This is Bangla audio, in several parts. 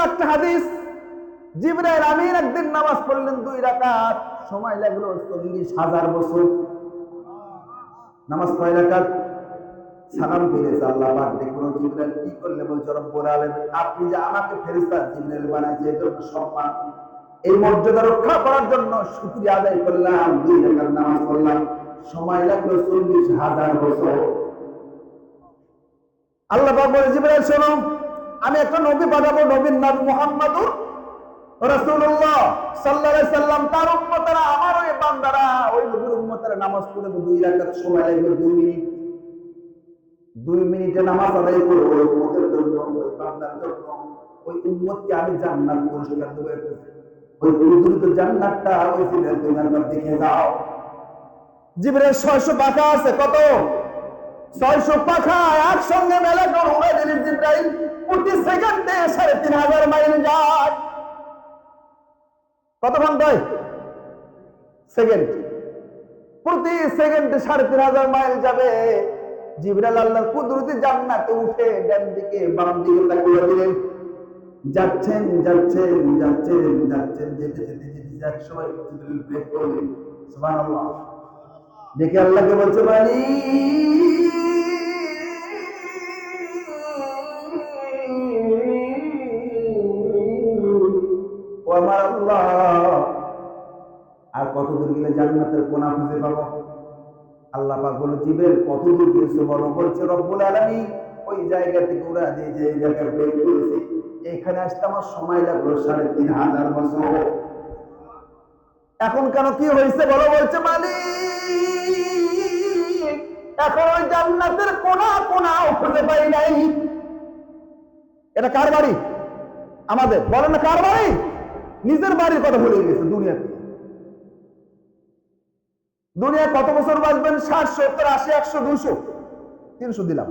একটা হাদিস, জিবরাইল আমিন একদিন নামাজ পড়লেন 2 রাকাত, সময় লাগলো 40,000 বছর। নামাজ কয় রাকাত? সালাম ফিরেছে আল্লাহ পাক দেখুন জিবরাইল কি করলে বলছে, রব্বুল আলামিন আপনি যে আমাকে ফেরেশতা জিবরাইল বানাইছে এর জন্য সম্মান, এই মর্যাদা রক্ষা করার জন্য শুকরিয়া আদায় করলাম, 2 রাকাত নামাজ পড়লাম, সময় লাগলো 40,000 বছর। আল্লাহ পাক বলে, জিবরাইল শোনো, আমি একটা নবী পাঠাবো, নবীর নাম মুহাম্মাদুর রাসূলুল্লাহ সাল্লাল্লাহু আলাইহি সাল্লাম। তার উম্মতেরা, আমার ওই বান্দারা, ওই নবীর উম্মতেরা নামাজ পড়বে 2 রাকাত, সময় লাগবে 2 মিনিট। 2 মিনিটে নামাজ আদায় করে ওই উম্মতের জন্য, ওই বান্দার জন্য, ওই উম্মতকে আমি জান্নাত পুরস্কার দেব। ওই দ্রুত জান্নাতটা ওই জিবরাইল তুমি একবার দেখে যাও। জিবরাইল 600 পাখা আছে, কত? 600 পাখা একসঙ্গে মেলে করে উড়ে দিলেন জিবরাইল। প্রতি সেকেন্ডে 3500 মাইল যায়। কত ঘন্টায়? সেকেন্ড। প্রতি সেকেন্ডে 3500 মাইল যাবে। জিবরাইল আল্লাহর কুদরতি জান্নাতে উঠে ডান দিকে বাম দিকে তাকিয়ে দিলেন, যাচ্ছেন যাচ্ছেন যাচ্ছেন যাচ্ছেন, যেতে যেতে যেতে একসময় জিবরাইল ব্রেক করলেন। সুবহানাল্লাহ। দেখে আল্লাহকে বলছে, মালিক ও আমার আল্লাহ, আর কত দূর গেলে জান্নাতের কোণা খুঁজে পাবো? আল্লাহ পাক বলে, জিবরাইল কত দূর গেছে বলো? বলছে, রব্বুল আলামিন ওই জায়গা থেকে উড়া দিয়ে যে জায়গায় বের করেছে, এখানে আসতে আমার সময় লাগলো 3500 বছর। এখন কেন, কি হয়েছে বলো? বলছে, মালিক এখন ওই জান্নাতের কোণা কোণাও খুঁজে পাই নাই। এটা কার বাড়ি? আমাদের। বলেন না কার বাড়ি? নিজের বাড়ির কথা ভুলে গেছে। দুনিয়ায় কত বছর বাঁচবেন? 60, 70, 80, 100, 200, 300 দিলাম,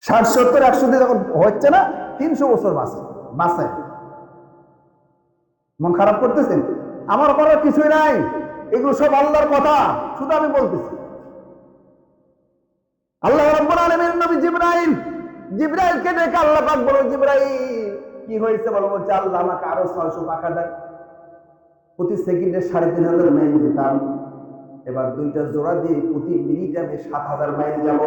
60, 70, 100 দিয়ে যখন হচ্ছে না, 300 বছর বাঁচেন। মন খারাপ করতেছেন? আমার করার কিছুই নাই, এগুলো সব আল্লাহর কথা, শুধু আমি বলতেছি। আল্লাহ রাব্বুল আলামিন নবী জিবরাইলকে ডেকে আল্লাহ পাক বলো, জিবরাইল কি হয়েছে বলো? বলছে, আল্লাহ আমাকে আরো 600 পাখা দেন, প্রতি সেকেন্ডে 3500 মাইল যেতাম, এবার 2টা জোড়া দিয়ে প্রতি মিনিটে আমি 7000 মাইল যাব।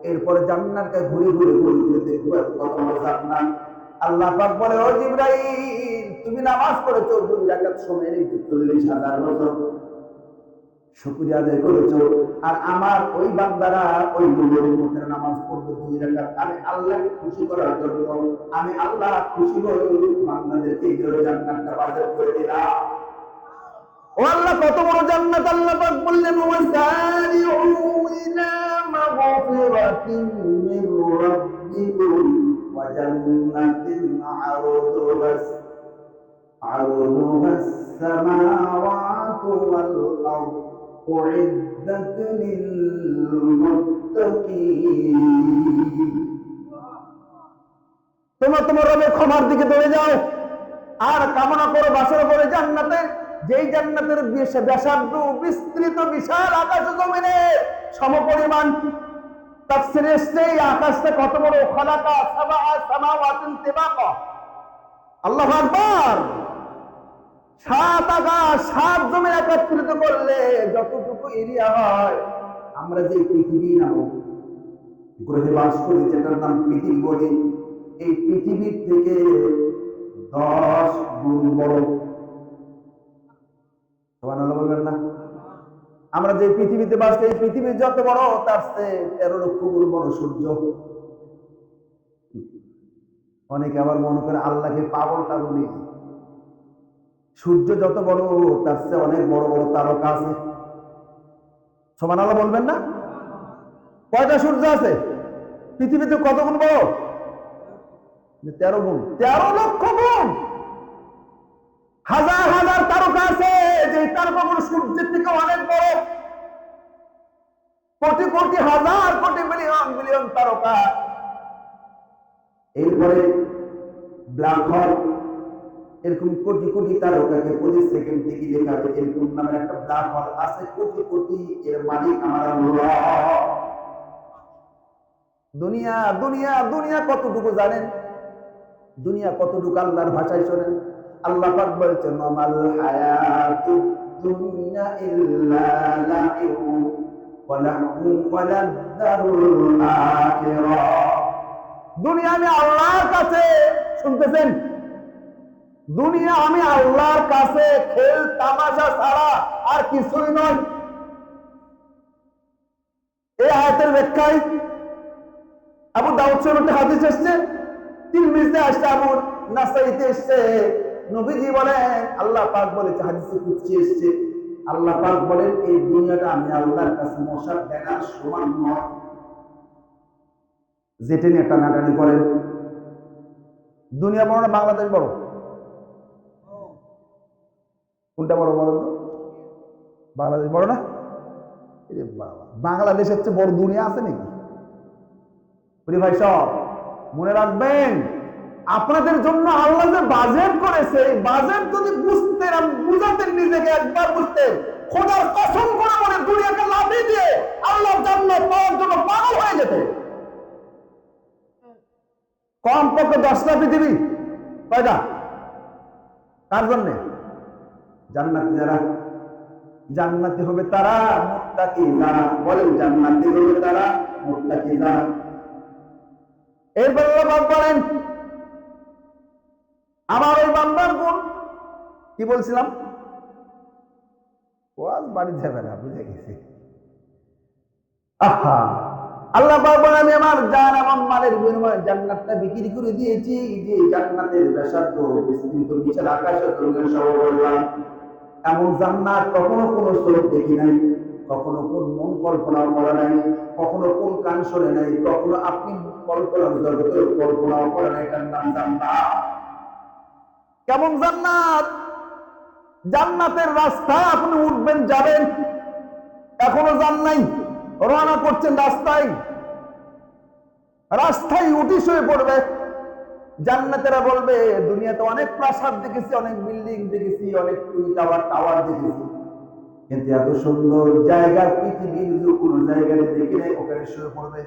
এরপরে জান্নাতকে ঘুরে ঘুরে ঘুরে ঘুরে দেখবো কত বড় জান্নাত। আল্লাহ পাক বলে, ও জিবরাইল তুমি নামাজ পড়েছো 2 রাকাত, সময় নিতে 40,000 বছর শুকরিয়া আদায় করেছো, আর আমার ওই বান্দারা ওই নবীর উম্মতের নামাজ পড়বে 2 রাকাত। আমি আল্লাহকে খুশি করার জন্য, আমি আল্লাহ খুশি হয়ে বান্দাদেরকে এই জান্নাতটা বাজার করে দিলাম। ও আল্লাহ, কত বড় জান্নাত! আল্লাহ পাক বললেন, ওয়াসারিউ ইলা মাগফিরাতিন মির রাব্বিকুম ওয়া জান্নাতিন আরদুহাস সামাওয়াতু ওয়াল আরদ উইদ্দাত লিল মুত্তাকিন। তোমরা তোমার রবের ক্ষমার দিকে দৌড়ে যাও আর কামনা করো বাসর করে জান্নাতে, যেই জান্নাতের ব্যাসার্ধ বিস্তৃত বিশাল আকাশ জমিনের সমপরিমাণ। তাফসীরে এসেছে এই আকাশটা কত বড়, খালাকা সাবআ সামাওয়াতিন তিবাকা। আল্লাহু আকবার। 7 আকাশ 7 জমিন একত্রিত করলে যতটুকু এরিয়া হয়, আমরা যে পৃথিবী নামক গ্রহে বাস করি, যেটার নাম পৃথিবী বলি, এই পৃথিবীর থেকে 10 গুণ বড়। সুবহানাল্লাহ বলবেন না? আমরা যে পৃথিবীতে বাস করি, পৃথিবী যত বড় তার চেয়ে 13 লক্ষ গুণ বড় সূর্য। অনেকে আবার মনে করে আল্লাহকে পাগল টাগল। সূর্য যত বড় তার চেয়ে অনেক বড় বড় তারকা আছে। সুবহানাল্লাহ বলবেন না? কয়টা সূর্য আছে পৃথিবীতে? কত গুণ বড়? 13 গুণ, 13 লক্ষ গুণ। হাজার হাজার তারকা আছে, যে তারকাগুলো সূর্যের থেকে অনেক বড়। কোটি কোটি হাজার কোটি বিলিয়ন বিলিয়ন তারকা। এরপরে ব্ল্যাক হোল, এরকম কোটি কোটি তারকাকে প্রতি সেকেন্ড থেকে দেখাবে, এরকম নামের একটা ব্ল্যাক হোল আছে, কোটি কোটি। এর মালিক আমার আল্লাহ। দুনিয়া দুনিয়া দুনিয়া কতটুকু জানেন? দুনিয়া কতটুকু আল্লাহর ভাষায় শোনেন? আল্লাহ পাক বলছেন মাল হায়াতুদ দুনিয়া ইল্লা লাইবু ওয়া লাহু ওয়া লাদ-দারুল আখিরাহ। দুনিয়া আমি আল্লাহর কাছে, শুনতেছেন, দুনিয়া আমি আল্লাহর কাছে খেল তামাশা ছাড়া আর কিছুই নয়। এই আয়াতের ব্যাখ্যায় আবু দাউদ শরীফে একটা হাদিস এসেছে, তিরমিজিতে আসছে, আবু নাসাইতে এসেছে। নবীজি বলেন, আল্লাহ পাক বলেছে, হাদিসে কুদসি এসেছে, আল্লাহ পাক বলেন এই দুনিয়াটা আমি আল্লাহর কাছে মশার ডেগার সমান নয়। যেটা নিয়ে টানাটানি করেন, দুনিয়া বড় না বাংলাদেশ বড়? কোনটা বড় বলো তো? বাংলাদেশ বড় না? বাবা, বাংলাদেশের চেয়ে বড় দুনিয়া আছে নাকি? ভাই সব মনে রাখবেন, আপনাদের জন্য আল্লাহ যে বাজেট করেছে, এই বাজেট যদি বুঝতেন, বুঝাতেন, নিজেকে একবার বুঝতেন, খোদার কসম করে বলে দুনিয়াকে লাফিয়ে দিয়ে আল্লাহ জান্নাত পাওয়ার জন্য পাগল হয়ে যেত। কমপক্ষে 10টা পৃথিবী, কয়টা? কার জন্যে? জান্নাতি যারা, জান্নাতি হবে তারা, মুত্তাকি যারা, বলেন জান্নাতি হবে তারা, মুত্তাকি যারা। এরপর আল্লাহ বলেন আমার ওই বান্দার গুণ কি বলছিলাম? ওয়াজ বাড়ি যাবে না, বুঝে গেছি। আহা, আল্লাহ পাক বলেন আমি আমার জান এবং মালের বিনিময়ে জান্নাতটা বিক্রি করে দিয়েছি, যে জান্নাতের ব্যাসার্ধ বিস্তৃত বিশাল আকাশের তুলনায় সমপরিমাণ। এমন জান্নাত কখনো কোনো চোখ দেখি নাই, কখনো কোন মন কল্পনাও করা নাই, কখনো কোন কান শোনে নাই, কখনো আপনি কল্পনার জগতের কল্পনাও করে নাই। এটার নাম জান্নাত। কেমন জান্নাত? জান্নাতের রাস্তায় আপনি উঠবেন, যাবেন, এখনো যান নাই, রওনা করছেন, রাস্তায় রাস্তায় উঠি শুয়ে পড়বে। জান্নাতেরা বলবে দুনিয়াতে অনেক প্রাসাদ দেখেছি, অনেক বিল্ডিং দেখেছি, অনেক টাওয়ার টাওয়ার দেখেছি, কিন্তু এত সুন্দর জায়গা পৃথিবীর কোন জায়গায় দেখি নাই। ওখানে শুয়ে পড়বে।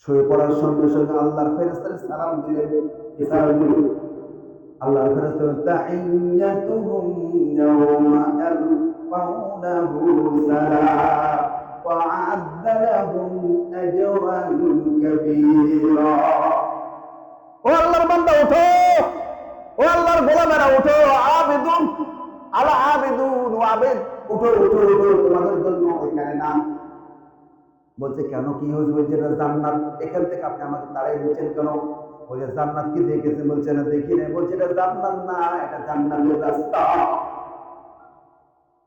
শুয়ে পড়ার সঙ্গে সঙ্গে আল্লাহর ফেরেশতারা সালাম দিলেন। কি সালাম দিলেন? আল্লাহর ফেরেশতারা তাহিয়াতুহুম ইয়াওমা আলকাউনাহু সালাম ওয়া আ'আদ্দা লাহুম আজরান কাবীরা। ও আল্লাহর বান্দা ওঠো, ও আল্লাহর গোলামেরা ওঠো, আবেদুন আলা আবেদুন ওয়া আবেদ, ওঠো ওঠো ওঠো, তোমাদের জন্য এখানে নাম। বলছে কেন, কি হয়েছে? বলছে এটা জান্নাত, এখান থেকে আপনি আমাকে তাড়াই দিচ্ছেন কেন? বলছে জান্নাত কি দেখেছেন? বলছে না দেখি নাই। বলছে এটা জান্নাত না, এটা জান্নাতের রাস্তা।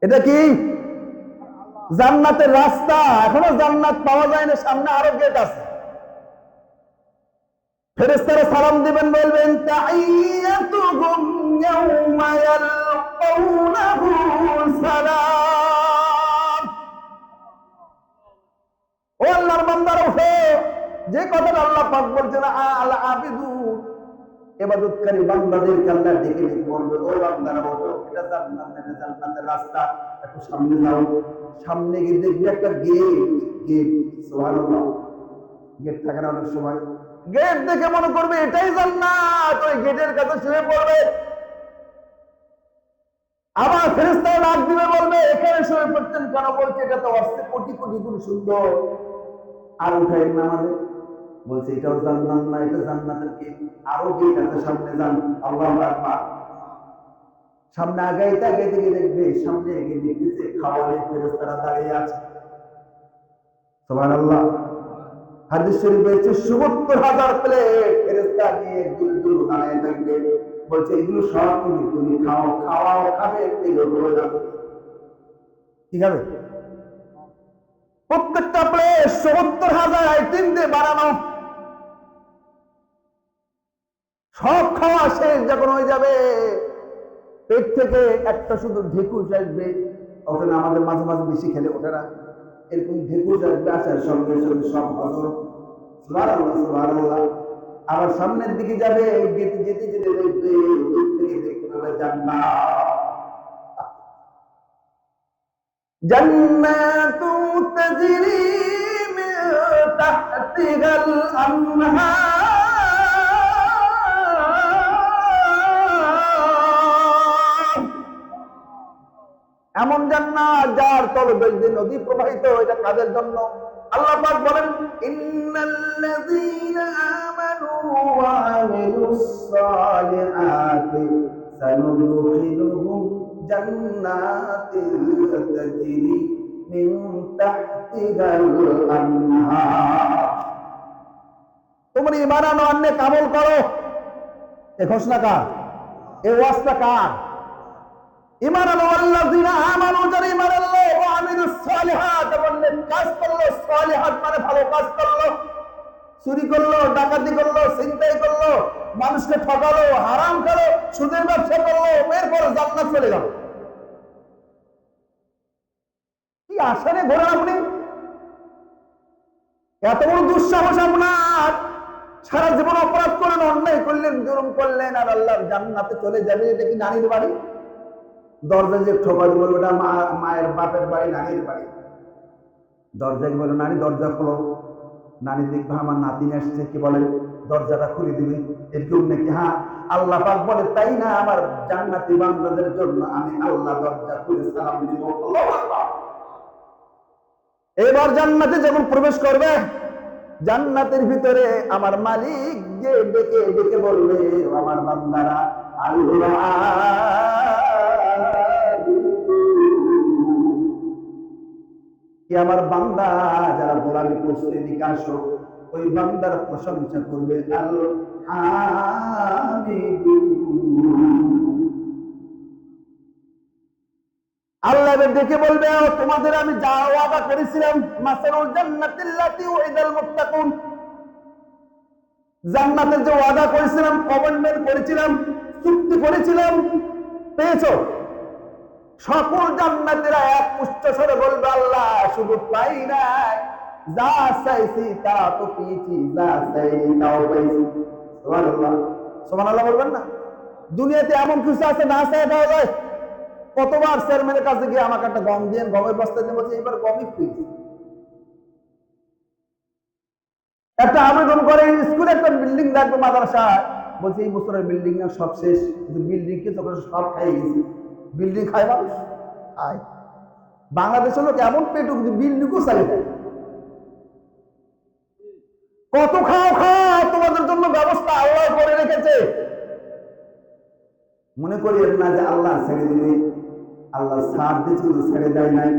এটা কি? জান্নাতের রাস্তা। এখনো জান্নাত পাওয়া যায় না, সামনে আরো গেট আছে। ফেরেশতারা সালাম দিবেন, বলবেন তাহিয়াতুহুম ইয়াওমা ইয়ালকাউনাহু সালাম। ও আল্লাহর বান্দারা ওঠো, যে কথাটা আল্লাহ পাক বলছেন আল আবিদুন, ইবাদতকারী বান্দাদেরকে আল্লাহ ডেকে ডেকে বলবে ও বান্দারা ওঠো, এটা জান্নাত, এটা জান্নাতের রাস্তা, একটু সামনে যাও। সামনে গিয়ে দেখবে একটা গেট, গেট, সুবহানাল্লাহ, গেট থাকে না অনেক সময়, গেট দেখে মনে করবে এটাই জান্নাত, ওই গেটের কাছে শুয়ে পড়বে। আবার ফেরেশতারা ডাক দিবে, বলবে এখানে শুয়ে পড়ছেন কেন? বলছে এটা তো অস্তে কোটি কোটি গুণ সুন্দর, আর উঠাই না আমাদের। বলছে এটাও জান্নাত না, এটা জান্নাতের গেট, আরো গেট আছে, সামনে যান। আল্লাহু আকবার। সামনে আগাইতে আগাইতে গিয়ে দেখবে, সামনে এগিয়ে দেখতেছে খাওয়ারের ফেরেশতারা দাঁড়িয়ে আছে। সুবহানাল্লাহ। হাদিস শরীফে আছে ৭০,০০০ প্লেট ফেরেশতা নিয়ে দুল দাঁড়িয়ে থাকবে। বলছে এগুলো সব তুমি তুমি খাও, খাওয়াও, খাবে, পেলো করে যাবে। কি খাবে? প্রত্যেকটা প্লেট ৭০,০০০ আইটেম দিয়ে বানানো। সব খাওয়া শেষ যখন হয়ে যাবে, পেট থেকে একটা শুধু ঢেকুস আসবে। ওঠে না, আমাদের মাঝে মাঝে বেশি খেলে ওঠে না, এরকম ঢেকুস আসবে, আসার সঙ্গে সঙ্গে সব হজম। সুবহানাল্লাহ সুবহানাল্লাহ। আবার সামনের দিকে যাবে, যেতে যেতে যেতে দেখবে, দূর থেকে দেখতে পাবে জান্নাত। জান্নাতু তাজরি মিন তাহতিহাল আনহার, এমন জান্নাত যার তলদেশ দিয়ে নদী প্রবাহিত। এটা কাদের জন্য? আল্লাহ পাক বলেন ইন্নাল্লাযীনা আমানু ওয়া আমিলুস সালিহাতি সানুদখিলুহুম জান্নাতিন তাজরি মিন তাহতিহাল আনহার। তোমরা ঈমান আনো, নেক আমল করো। এ ঘোষণা কার? এই ওয়াজটা কার? ঈমান আনো আল্লাযীনা আমানু, যারা ঈমান আনলো, ওয়া আমিলুস সালিহাত, বললেন কাজ করলো। সালিহাত মানে ভালো কাজ করলো। চুরি করলো, ডাকাতি করলো, ছিনতাই করলো, মানুষকে ঠকালো, হারাম খেলো, সুদের ব্যবসা করলো, এরপর জান্নাত চলে গেল। কি আশারে ঘোরা আপনি? এত বড় দুঃসাহস আপনার! সারা জীবন অপরাধ করলেন, অন্যায় করলেন, জুলুম করলেন, আর আল্লাহর জান্নাতে চলে যাবে। এটা কি নানির বাড়ি? দরজা যে ঠোকা দিব, ওটা মায়ের বাপের বাড়ি, নানির বাড়ি। দরজাকে বলো নানি দরজা খোলো, নানি দেখবে আমার নাতিন আসছে, কি বলে দরজাটা খুলে দিবে, এরকম নাকি? হ্যাঁ, আল্লাহ পাক বলে তাই না, আমার জান্নাতি বান্দাদের জন্য আমি আল্লাহ দরজা খুলে সালাম দিব। আল্লাহু আকবার। এবার জান্নাতে যখন প্রবেশ করবে, জান্নাতের ভিতরে আমার মালিক যে ডেকে ডেকে বলবে, আমার বান্দারা আল্লাহ, কি আমার বান্দা যারা গোলামি করছে এদিকে আসো। ওই বান্দার প্রশংসা করবে আল্লাহ ডেকে বলবে, তোমাদের আমি যা ওয়াদা করেছিলাম, মাসালুল জান্নাতিল্লাতী উইদাল মুত্তাকুন, জান্নাতের যে ওয়াদা করেছিলাম, কমিটমেন্ট করেছিলাম, চুক্তি করেছিলাম, পেয়েছো? সকল জান্নাতীরা এক উচ্চস্বরে বলবে, আল্লাহ শুধু পাই নাই, যা চাইছি তা তো পেয়েছি, যা চাইনি তাও পেয়েছি। সুবহানাল্লাহ, সুবহানাল্লাহ বলবেন না? দুনিয়াতে এমন কিছু আছে না চাই পাওয়া যায়? কতবার চেয়ারম্যানের কাছে গিয়ে আমাকে একটা গম দিয়ে, গমের বস্তা দিয়ে বলছে এবার গমই পেয়েছি। একটা আবেদন করে স্কুলে একটা বিল্ডিং লাগবে মাদ্রাসায়, বলছে এই বছরের বিল্ডিং না সব শেষ, বিল্ডিং কে তখন সব খাই গেছি। বিল্ডিং খায় মানুষ? খায়। বাংলাদেশের লোক এমন পেটুক বিল্ডিংও চাই। কত খাও খাও, তোমাদের জন্য ব্যবস্থা আল্লাহ করে রেখেছে। মনে করি না যে আল্লাহ ছেড়ে দিবে, আল্লাহ ছাড় দিয়েছিল, ছেড়ে দেয় নাই।